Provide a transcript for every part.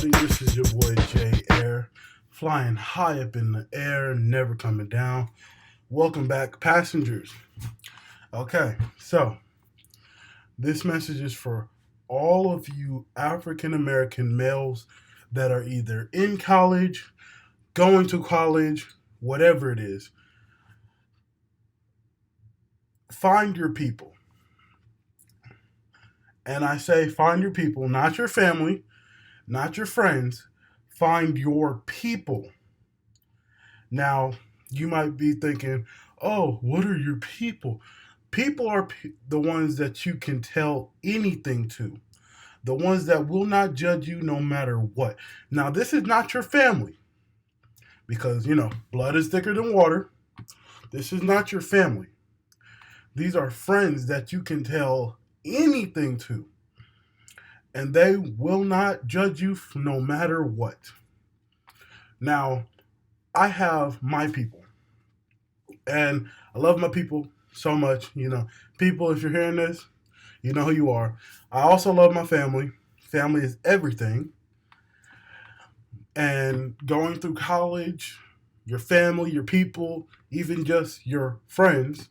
everybody? This is your boy Jay Air, flying high up in the air, never coming down. Welcome back, passengers. Okay, so this message is for all of you African American males that are either in college, going to college, whatever it is. Find your people. And I say find your people, not your family, not your friends. Find your people. Now, you might be thinking, oh, what are your people? People are the ones that you can tell anything to, the ones that will not judge you no matter what. Now, this is not your family because, blood is thicker than water. This is not your family. These are friends that you can tell anything to, and they will not judge you no matter what. Now, I have my people, and I love my people so much. People, if you're hearing this, you know who you are. I also love my family. Family is everything. And going through college, your family, your people, even just your friends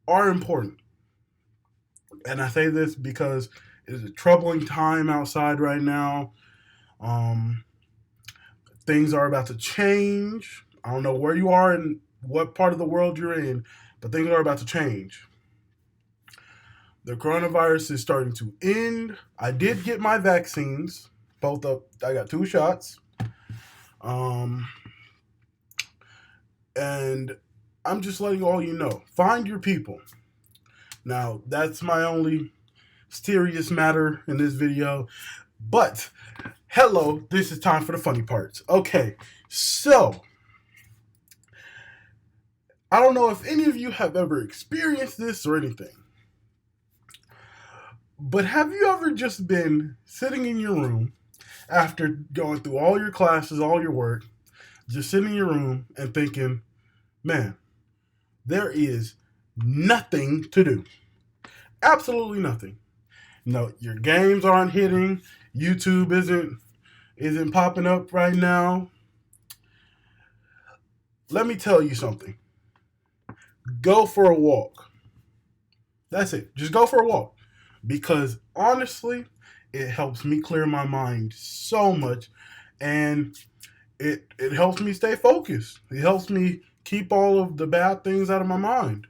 are important. And I say this because it is a troubling time outside right now. Things are about to change. I don't know where you are and what part of the world you're in, but things are about to change. The coronavirus is starting to end. I did get my vaccines, both up. I got 2 shots. And I'm just letting all you know. Find your people. Now, that's my only serious matter in this video. But, hello, this is time for the funny parts. Okay, so, I don't know if any of you have ever experienced this or anything. But have you ever just been sitting in your room after going through all your classes, all your work, just sitting in your room and thinking, man, there is nothing to do. Absolutely nothing. No, your games aren't hitting. YouTube isn't popping up right now. Let me tell you something. Go for a walk. That's it. Just go for a walk. Because honestly, it helps me clear my mind so much, and it helps me stay focused. It helps me keep all of the bad things out of my mind.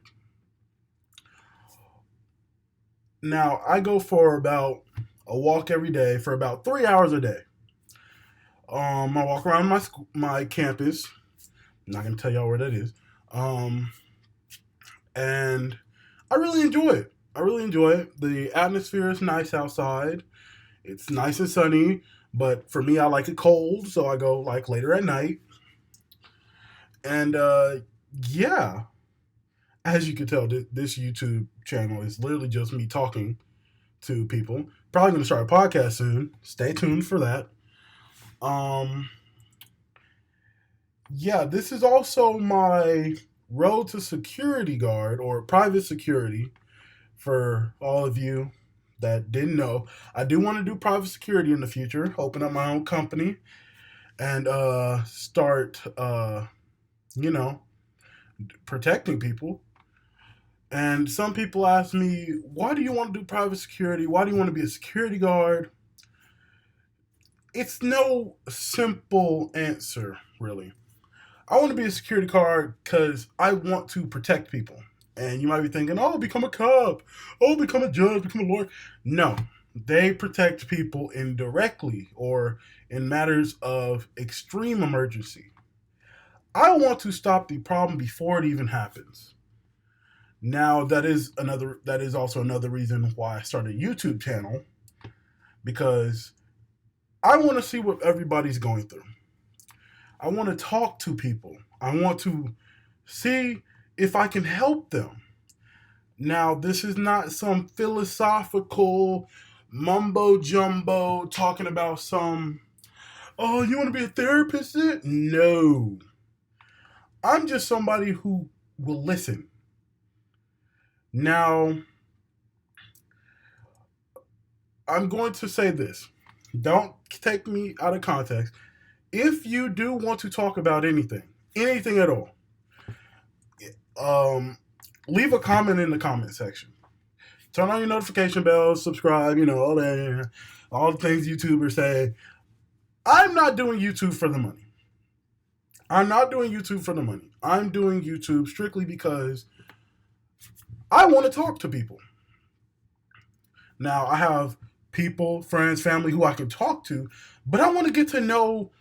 Now, I go for about a walk every day for about 3 hours a day. I walk around my campus. I'm not gonna tell y'all where that is. And I really enjoy it. The atmosphere is nice outside. It's nice and sunny, but for me, I like it cold, so I go like later at night. And yeah, as you can tell, this YouTube channel is literally just me talking to people. Probably going to start a podcast soon. Stay tuned for that. Yeah, this is also my road to security guard or private security for all of you that didn't know. I do want to do private security in the future, open up my own company and start, protecting people. And some people ask me, why do you want to do private security? Why do you want to be a security guard? It's no simple answer, really. I want to be a security guard because I want to protect people. And you might be thinking, oh, become a cop. Oh, become a judge, become a lawyer. No, they protect people indirectly or in matters of extreme emergency. I want to stop the problem before it even happens. Now, that is also another reason why I started a YouTube channel, because I want to see what everybody's going through. I want to talk to people. I want to see if I can help them. Now, this is not some philosophical mumbo jumbo talking about oh, you want to be a therapist? No. I'm just somebody who will listen. Now, I'm going to say this. Don't take me out of context. If you do want to talk about anything at all, um, leave a comment in the comment section. Turn on your notification bell, subscribe, all the things YouTubers say. I'm not doing YouTube for the money. I'm not doing YouTube for the money. I'm doing YouTube strictly because I want to talk to people. Now, I have people, friends, family who I can talk to, but I want to get to know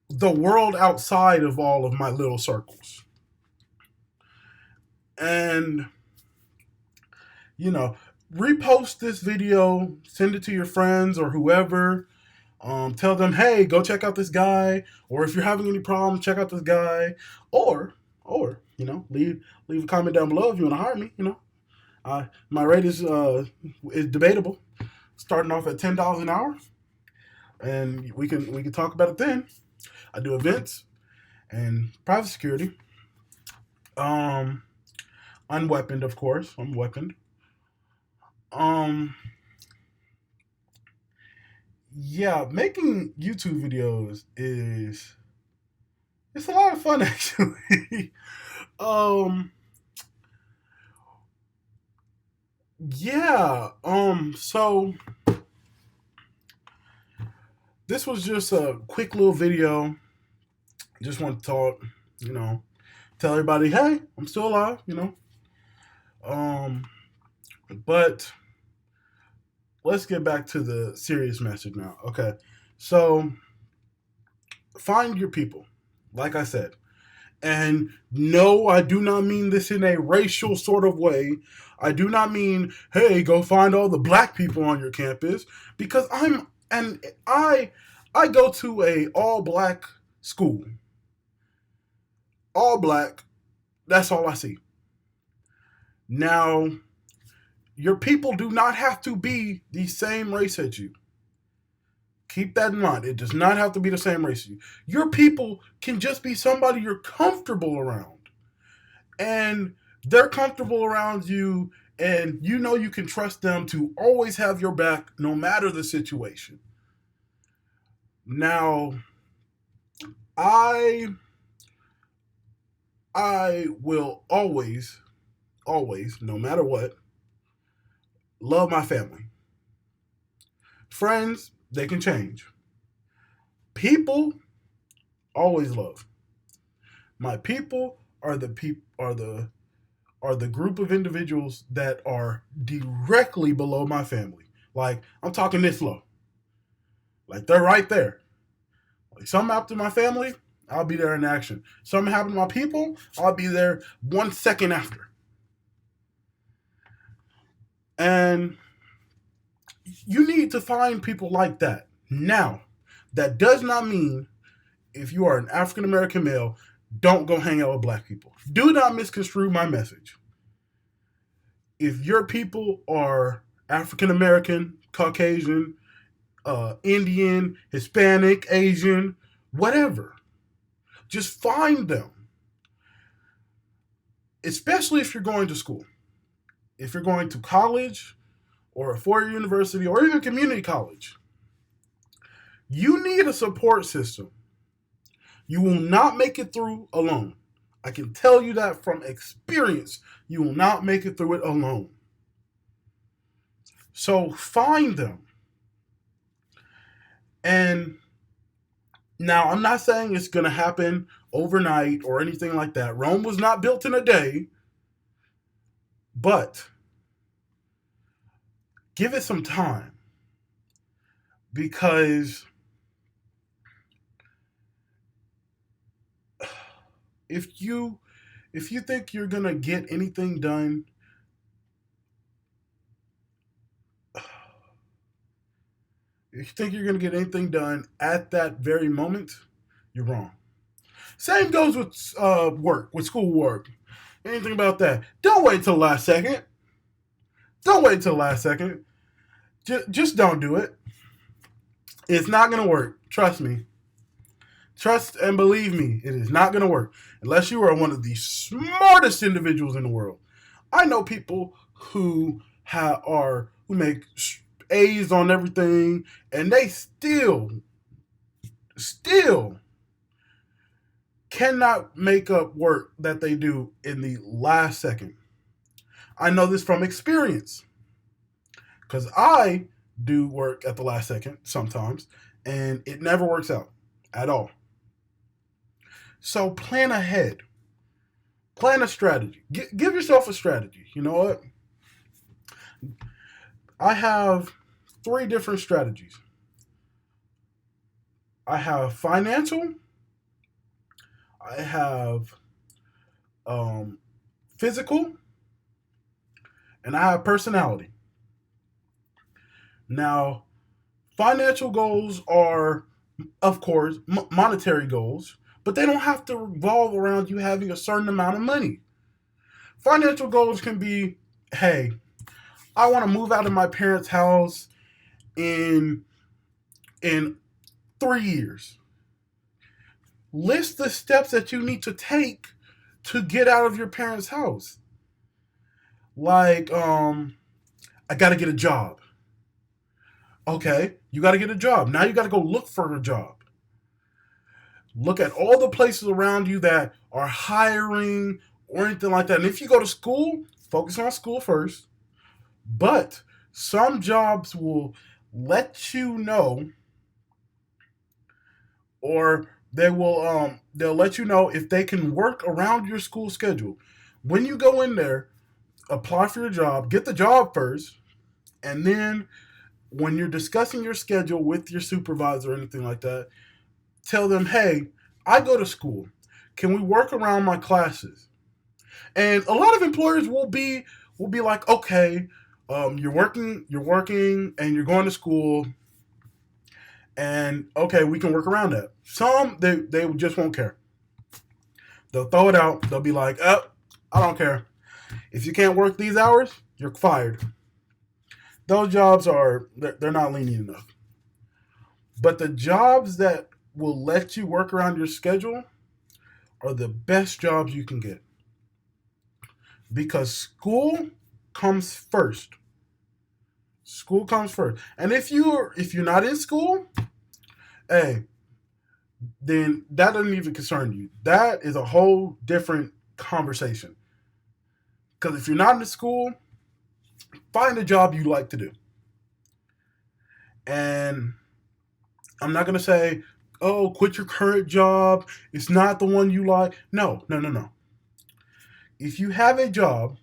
the world outside of all of my little circles. And, repost this video, send it to your friends or whoever. Tell them, hey, go check out this guy. Or if you're having any problems, check out this guy. Or leave a comment down below if you want to hire me. My rate is debatable, starting off at $10 an hour, and we can talk about it then. I do events and private security. Unweaponed, of course. I'm weaponed. Yeah, making YouTube videos it's a lot of fun actually. Yeah. So this was just a quick little video. Just want to talk, tell everybody, hey, I'm still alive, But let's get back to the serious message now. Okay. So find your people, like I said. And no, I do not mean this in a racial sort of way. I do not mean, hey, go find all the black people on your campus, because I go to a all black school. All black. That's all I see. Now, your people do not have to be the same race as you. Keep that in mind. It does not have to be the same race as you. Your people can just be somebody you're comfortable around. And they're comfortable around you, and you can trust them to always have your back no matter the situation. Now, I will always, no matter what, love my family. Friends, they can change. People, always love. My people are the group of individuals that are directly below my family. Like, I'm talking this low. Like, they're right there. Like, something happened to my family, I'll be there in action. Something happened to my people, I'll be there 1 second after. And you need to find people like that. Now, that does not mean if you are an African American male, don't go hang out with black people. Do not misconstrue my message. If your people are African American, Caucasian, Indian, Hispanic, Asian, whatever, just find them. Especially if you're going to school. If you're going to college or a four-year university or even community college, you need a support system. You will not make it through alone. I can tell you that from experience. You will not make it through it alone. So find them. And now, I'm not saying it's going to happen overnight or anything like that. Rome was not built in a day. But give it some time. Because if you think you're going to get anything done, if you think you're going to get anything done at that very moment, you're wrong. Same goes with work, with school work. Anything about that. Don't wait till the last second. Don't wait till the last second. Just don't do it. It's not going to work. Trust me. Trust and believe me, it is not going to work unless you are one of the smartest individuals in the world. I know people who make A's on everything, and they still cannot make up work that they do in the last second. I know this from experience because I do work at the last second sometimes, and it never works out at all. So plan ahead, plan a strategy, give yourself a strategy. You know what? I have three different strategies. I have financial, I have um, physical, and I have personality. Now, financial goals are, of course, monetary goals, but they don't have to revolve around you having a certain amount of money. Financial goals can be, hey, I want to move out of my parents' house in in 3 years. List the steps that you need to take to get out of your parents' house. Like, I got to get a job. Okay, you got to get a job. Now you got to go look for a job. Look at all the places around you that are hiring or anything like that. And if you go to school, focus on school first. But some jobs will let you know, or they'll let you know if they can work around your school schedule. When you go in there, apply for your job, get the job first, and then when you're discussing your schedule with your supervisor or anything like that, tell them, hey, I go to school. Can we work around my classes? And a lot of employers will be like, okay, you're working, and you're going to school, and okay, we can work around that. Some they just won't care. They'll throw it out. They'll be like, oh, I don't care. If you can't work these hours, you're fired. Those jobs they're not lenient enough. But the jobs that will let you work around your schedule are the best jobs you can get because school comes first. School comes first. And if you're not in school, hey, then that doesn't even concern you. That is a whole different conversation. Because if you're not in school, find a job you like to do. And I'm not gonna say, oh, quit your current job. It's not the one you like. No, no, no, no. If you have a job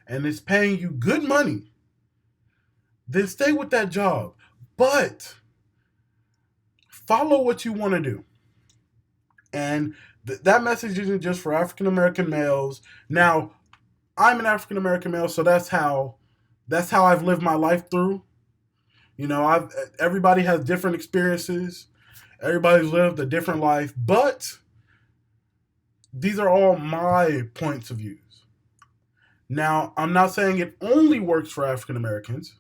and it's paying you good money, then stay with that job. But follow what you want to do. And that message isn't just for African American males. Now, I'm an African American male, so that's how I've lived my life through. I've everybody has different experiences. Everybody's lived a different life, but these are all my points of views. Now, I'm not saying it only works for African Americans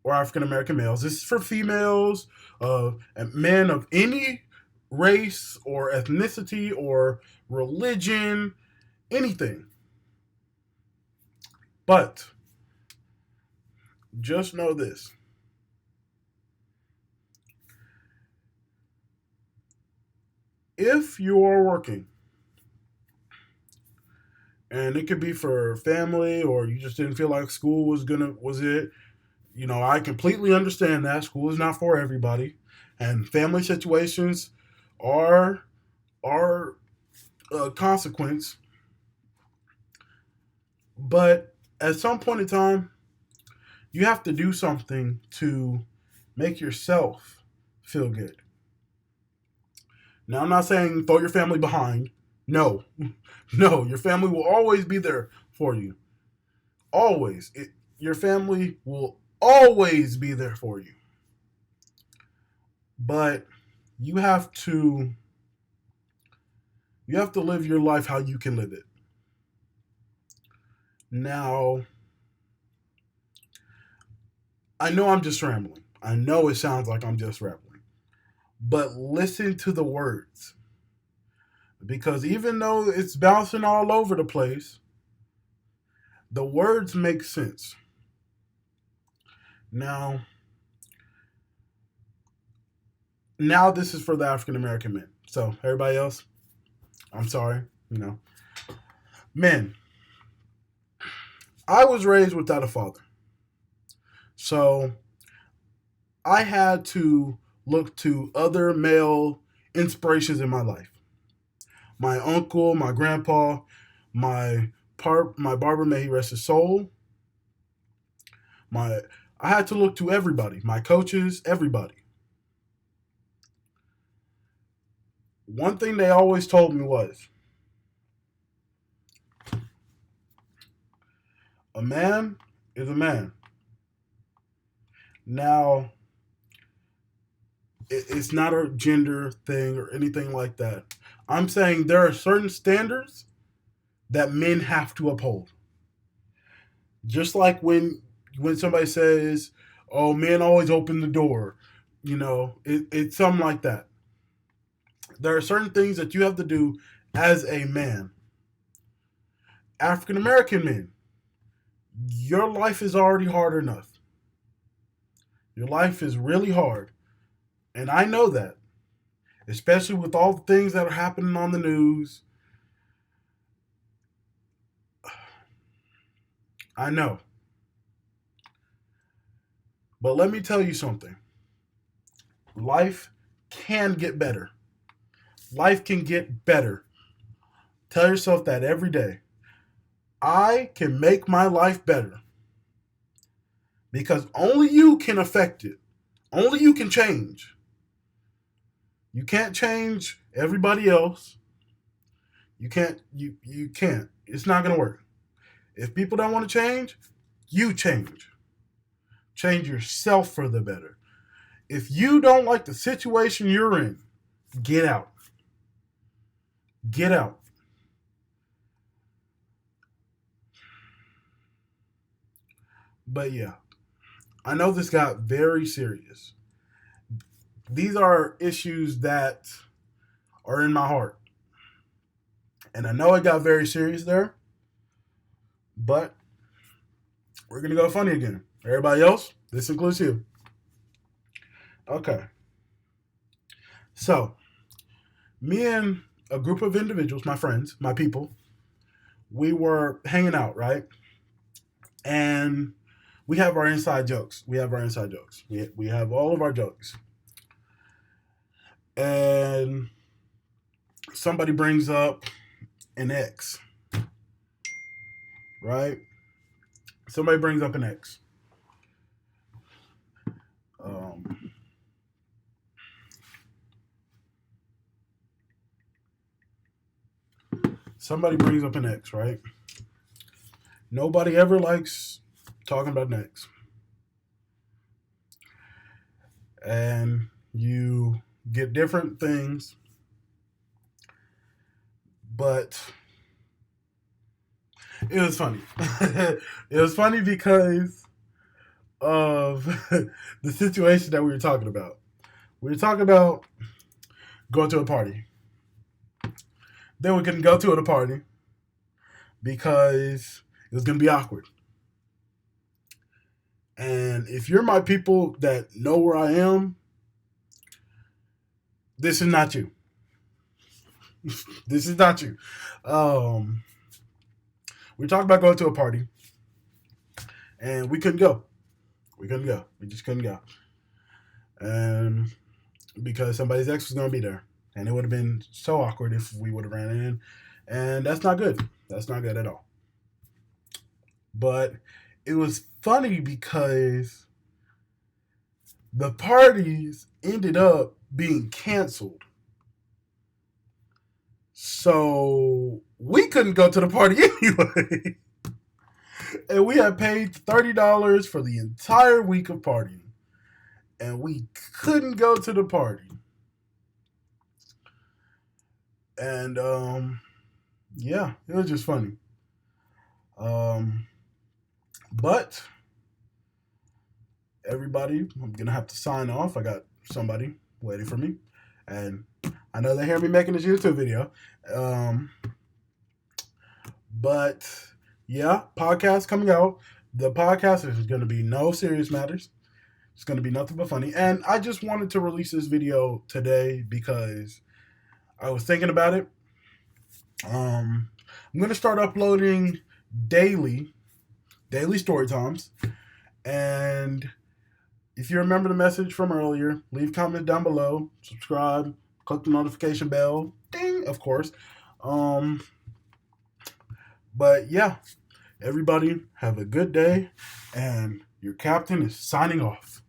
or African American males. This is for females, and men of any race or ethnicity or religion, anything. But just know this: if you are working, and it could be for family, or you just didn't feel like school was it. I completely understand that school is not for everybody, and family situations are are a consequence. But at some point in time, you have to do something to make yourself feel good. Now, I'm not saying throw your family behind. No, no, your family will always be there for you. Always. Your family will always be there for you. But you have to you have to live your life how you can live it. Now, I know I'm just rambling. I know it sounds like I'm just rambling. But listen to the words. Because even though it's bouncing all over the place, the words make sense. Now, now this is for the African American men. So everybody else, I'm sorry, men. I was raised without a father, so I had to look to other male inspirations in my life. My uncle, my grandpa, my my barber, may he rest his soul. My I had to look to everybody, my coaches, everybody. One thing they always told me was, a man is a man. Now, it's not a gender thing or anything like that. I'm saying there are certain standards that men have to uphold. Just like when somebody says, "Oh, men always open the door," it's something like that. There are certain things that you have to do as a man. African American men, your life is already hard enough. Your life is really hard. And I know that, especially with all the things that are happening on the news. I know. But let me tell you something. Life can get better. Life can get better. Tell yourself that every day. I can make my life better. Because only you can affect it. Only you can change. You can't change everybody else. You can't. It's not gonna work. If people don't want to change, you change. Change yourself for the better. If you don't like the situation you're in, get out. Get out. But yeah, I know this got very serious. These are issues that are in my heart. And I know it got very serious there, but we're going to go funny again. Everybody else, this includes you. Okay. So, me and a group of individuals, my friends, my people, we were hanging out, right? And we have our inside jokes. We have our inside jokes. We have all of our jokes. And somebody brings up an ex, right? Somebody brings up an ex. Um, somebody brings up an ex, right? Nobody ever likes talking about an ex. And you get different things, but it was funny. It was funny because of the situation that we were talking about. We were talking about going to a party. Then we couldn't go to a party because it was going to be awkward. And if you're my people that know where I am, this is not you. This is not you. We talked about going to a party, and we couldn't go. We couldn't go. We just couldn't go. And because somebody's ex was going to be there. And it would have been so awkward if we would have ran in. And that's not good. That's not good at all. But it was funny because the parties ended up being canceled. So we couldn't go to the party anyway. And we had paid $30 for the entire week of partying. And we couldn't go to the party. And yeah, it was just funny. But everybody, I'm gonna have to sign off. I got somebody waiting for me, and I know they hear me making this YouTube video. But yeah, podcast coming out. The podcast is going to be no serious matters. It's going to be nothing but funny. And I just wanted to release this video today because I was thinking about it. I'm going to start uploading daily story times. And if you remember the message from earlier, leave comments down below, subscribe, click the notification bell, ding, of course. But yeah, everybody have a good day, and your captain is signing off.